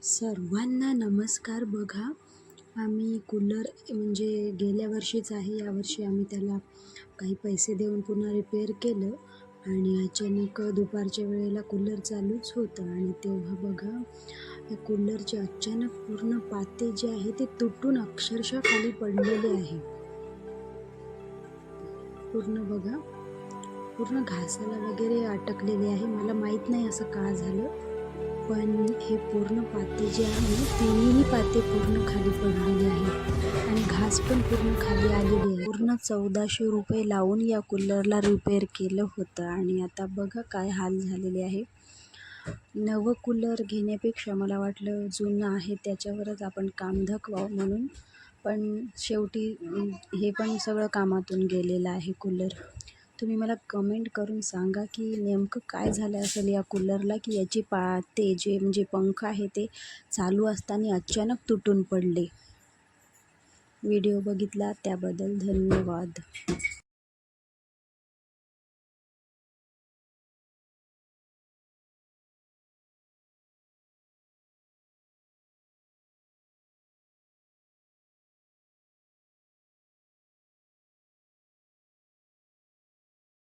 सर्वांना नमस्कार. बघा, आम्ही कूलर म्हणजे गेल्या वर्षीच आहे. यावर्षी आम्ही त्याला काही पैसे देऊन पुन्हा रिपेअर केलं आणि अचानक दुपारच्या वेळेला कूलर चालूच होतं आणि तेव्हा बघा, या कूलरचे अचानक पूर्ण पाते जे आहे ते तुटून अक्षरशः खाली पडलेले आहे. पूर्ण बघा, पूर्ण घासाला वगैरे अटकलेले आहे. मला माहीत नाही असं का झालं, पण हे पूर्ण पाते जे आहे तिन्ही पाते पूर्ण खाली पडलेले आहे आणि घास पण पूर्ण खाली आलेली आहे. पूर्ण 1400 रुपये लावून या कूलरला रिपेअर केलं होतं आणि आता बघा काय हाल झालेले आहे. नवं कूलर घेण्यापेक्षा मला वाटलं जुनं आहे त्याच्यावरच आपण काम दाखवावं म्हणून, पण शेवटी हे पण सगळं कामातून गेलेलं आहे कूलर. तुम्ही मला कमेंट करून सांगा की नेमकं काय झालं असेल या कूलरला, की याची पाते जे म्हणजे पंखा आहे ते चालू असताना अचानक तुटून पडले. व्हिडिओ बघितला त्याबद्दल धन्यवाद.